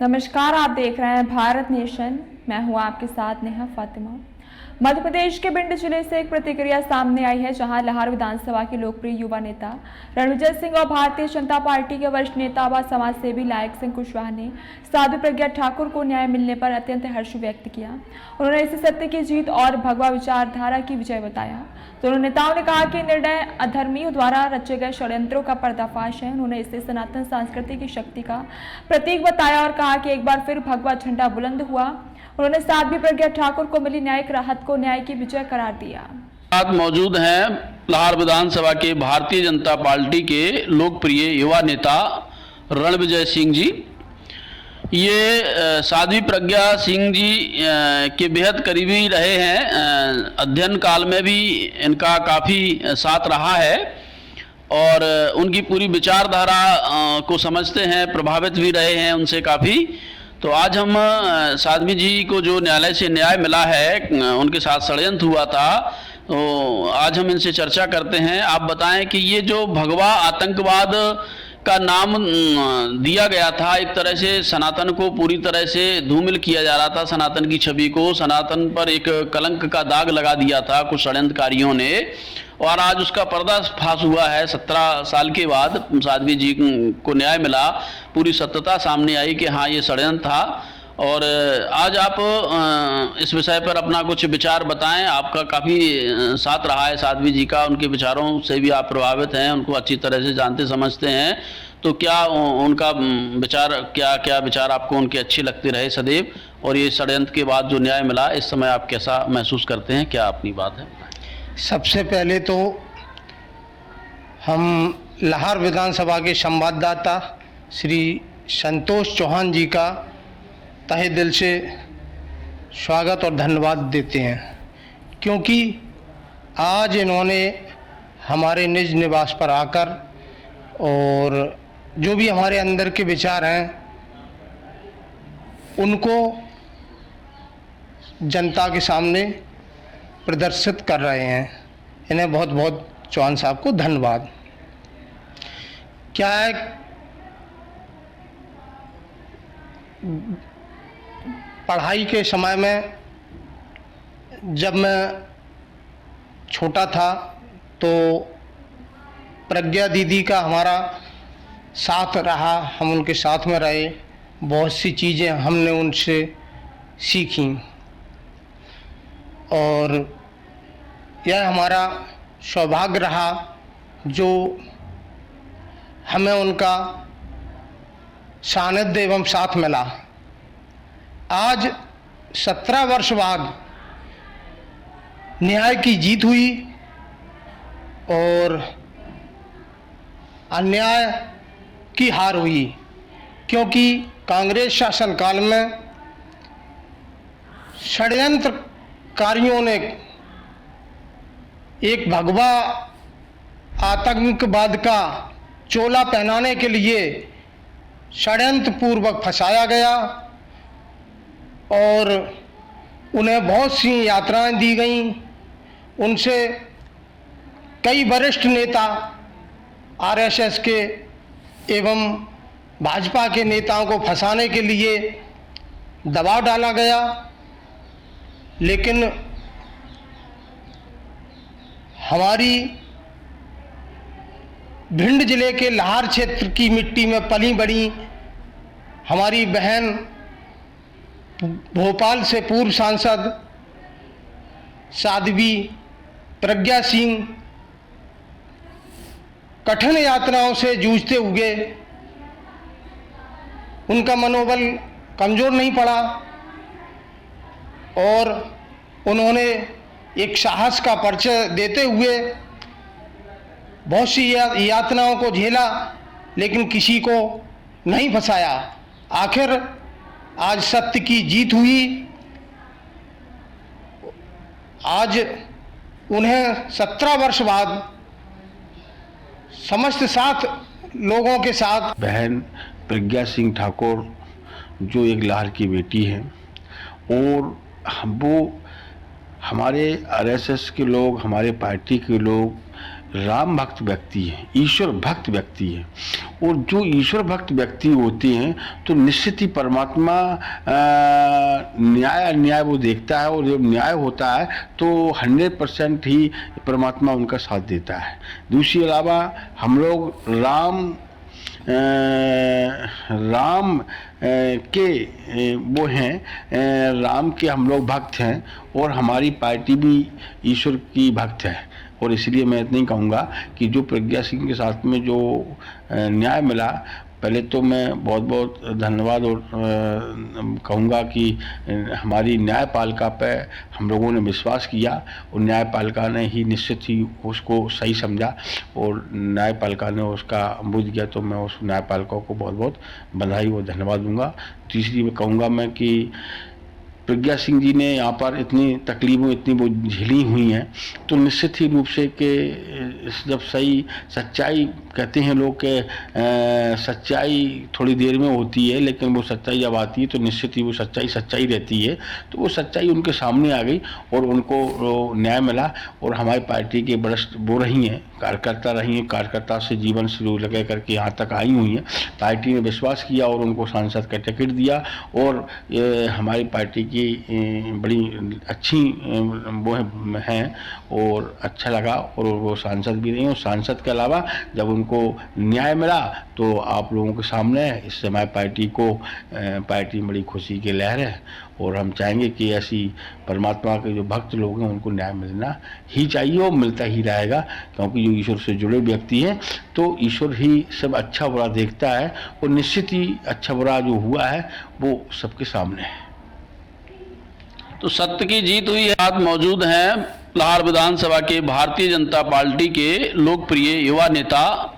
नमस्कार, आप देख रहे हैं भारत नेशन। मैं हूं आपके साथ नेहा फातिमा। मध्य प्रदेश के भिंड जिले से एक प्रतिक्रिया सामने आई है, जहां लाहौर विधानसभा के लोकप्रिय युवा नेता रणविजय सिंह और भारतीय जनता पार्टी के वरिष्ठ नेता व समाज सेवी लायक सिंह कुशवाहा ने साध्वी प्रज्ञा ठाकुर को न्याय मिलने पर अत्यंत हर्ष व्यक्त किया। उन्होंने इसे सत्य की जीत और भगवा विचारधारा की विजय बताया। दोनों नेताओं ने कहा कि निर्णय अधर्मियों द्वारा रचे गए षड्यंत्रों का पर्दाफाश है। उन्होंने इसे सनातन संस्कृति की शक्ति का प्रतीक बताया और कहा कि एक बार फिर भगवा झंडा बुलंद हुआ। उन्होंने साध्वी प्रज्ञा ठाकुर को मिली न्यायिक राहत को न्याय की विजय करार दिया। साथ मौजूद हैं लाहौर विधानसभा के भारतीय जनता पार्टी के लोकप्रिय युवा नेता रणविजय सिंह जी। ये साध्वी प्रज्ञा सिंह जी के बेहद करीबी रहे हैं। अध्ययन काल में भी इनका काफ़ी साथ रहा है और उनकी पूरी विचारधारा को समझते हैं, प्रभावित भी रहे हैं उनसे काफ़ी। तो आज हम साध्वी जी को जो न्यायालय से न्याय मिला है, उनके साथ षड्यंत्र हुआ था, तो आज हम इनसे चर्चा करते हैं। आप बताएं कि ये जो भगवा आतंकवाद का नाम दिया गया था, एक तरह से सनातन को पूरी तरह से धूमिल किया जा रहा था, सनातन की छवि को, सनातन पर एक कलंक का दाग लगा दिया था कुछ षड्यंत्रकारियों ने, और आज उसका पर्दाफाश हुआ है। 17 साल के बाद साध्वी जी को न्याय मिला, पूरी सत्यता सामने आई कि हाँ ये षड्यंत्र था। और आज आप इस विषय पर अपना कुछ विचार बताएं। आपका काफ़ी साथ रहा है साध्वी जी का, उनके विचारों से भी आप प्रभावित हैं, उनको अच्छी तरह से जानते समझते हैं। तो क्या उनका विचार, क्या क्या विचार आपको उनके अच्छे लगते रहे सदैव, और ये षड्यंत्र के बाद जो न्याय मिला, इस समय आप कैसा महसूस करते हैं, क्या अपनी बात है? सबसे पहले तो हम लाहौर विधानसभा के संवाददाता श्री संतोष चौहान जी का तहे दिल से स्वागत और धन्यवाद देते हैं, क्योंकि आज इन्होंने हमारे निज निवास पर आकर और जो भी हमारे अंदर के विचार हैं उनको जनता के सामने प्रदर्शित कर रहे हैं। इन्हें बहुत बहुत चौहान साहब को धन्यवाद। क्या है, पढ़ाई के समय में जब मैं छोटा था तो प्रज्ञा दीदी का हमारा साथ रहा, हम उनके साथ में रहे, बहुत सी चीज़ें हमने उनसे सीखी और यह हमारा सौभाग्य रहा जो हमें उनका सानिध्य एवं साथ मिला। आज 17 वर्ष बाद न्याय की जीत हुई और अन्याय की हार हुई, क्योंकि कांग्रेस शासनकाल में षड्यंत्रकारियों ने एक भगवा आतंकवाद का चोला पहनाने के लिए षड्यंत्र पूर्वक फंसाया गया और उन्हें बहुत सी यात्राएं दी गईं। उनसे कई वरिष्ठ नेता आरएसएस के एवं भाजपा के नेताओं को फंसाने के लिए दबाव डाला गया, लेकिन हमारी भिंड जिले के लाहौर क्षेत्र की मिट्टी में पली बड़ी हमारी बहन, भोपाल से पूर्व सांसद साध्वी प्रज्ञा सिंह कठिन यातनाओं से जूझते हुए उनका मनोबल कमज़ोर नहीं पड़ा और उन्होंने एक साहस का परिचय देते हुए बहुत सी यातनाओं को झेला, लेकिन किसी को नहीं फंसाया। आखिर आज सत्य की जीत हुई। आज उन्हें 17 वर्ष बाद समस्त साथ लोगों के साथ बहन प्रज्ञा सिंह ठाकुर जो एक लाहौर की बेटी हैं, और वो हमारे आरएसएस के लोग, हमारे पार्टी के लोग राम भक्त व्यक्ति है, ईश्वर भक्त व्यक्ति है। और जो ईश्वर भक्त व्यक्ति होते हैं तो निश्चित ही परमात्मा न्याय अन्याय वो देखता है, और जब न्याय होता है तो 100% ही परमात्मा उनका साथ देता है। दूसरी अलावा हम लोग राम के वो हैं, राम के हम लोग भक्त हैं, और हमारी पार्टी भी ईश्वर की भक्त है। और इसलिए मैं इतना ही कहूँगा कि जो प्रज्ञा सिंह के साथ में जो न्याय मिला, पहले तो मैं बहुत बहुत धन्यवाद और कहूँगा कि हमारी न्यायपालिका पे हम लोगों ने विश्वास किया, और न्यायपालिका ने ही निश्चित ही उसको सही समझा, और न्यायपालिका ने उसका बुझ गया। तो मैं उस न्यायपालिका को बहुत बहुत बधाई और धन्यवाद दूंगा। तीसरी मैं कहूँगा मैं कि प्रज्ञा सिंह जी ने यहाँ पर इतनी तकलीफों इतनी वो झेली हुई हैं, तो निश्चित ही रूप से कि जब सही सच्चाई कहते हैं लोग के सच्चाई थोड़ी देर में होती है, लेकिन वो सच्चाई जब आती है तो निश्चित ही वो सच्चाई रहती है। तो वो सच्चाई उनके सामने आ गई और उनको न्याय मिला। और हमारी पार्टी के वरिष्ठ वो रही हैं, कार्यकर्ता रही हैं, कार्यकर्ता से जीवन शुरू लगा करके यहाँ तक आई हुई हैं। पार्टी ने विश्वास किया और उनको सांसद का टिकट दिया, और हमारी पार्टी की बड़ी अच्छी वो हैं और अच्छा लगा, और वो सांसद भी रही। और सांसद के अलावा जब उनको न्याय मिला तो आप लोगों के सामने इस समय पार्टी में बड़ी खुशी की लहर है, और हम चाहेंगे कि ऐसी परमात्मा के जो भक्त लोग हैं उनको न्याय मिलना ही चाहिए और मिलता ही रहेगा, क्योंकि जो ईश्वर से जुड़े व्यक्ति हैं तो ईश्वर ही सब अच्छा बुरा देखता है, और निश्चित ही अच्छा बुरा जो हुआ है वो सबके सामने है। तो सत्य की जीत हुई है। आज मौजूद हैं लाहौर विधानसभा के भारतीय जनता पार्टी के लोकप्रिय युवा नेता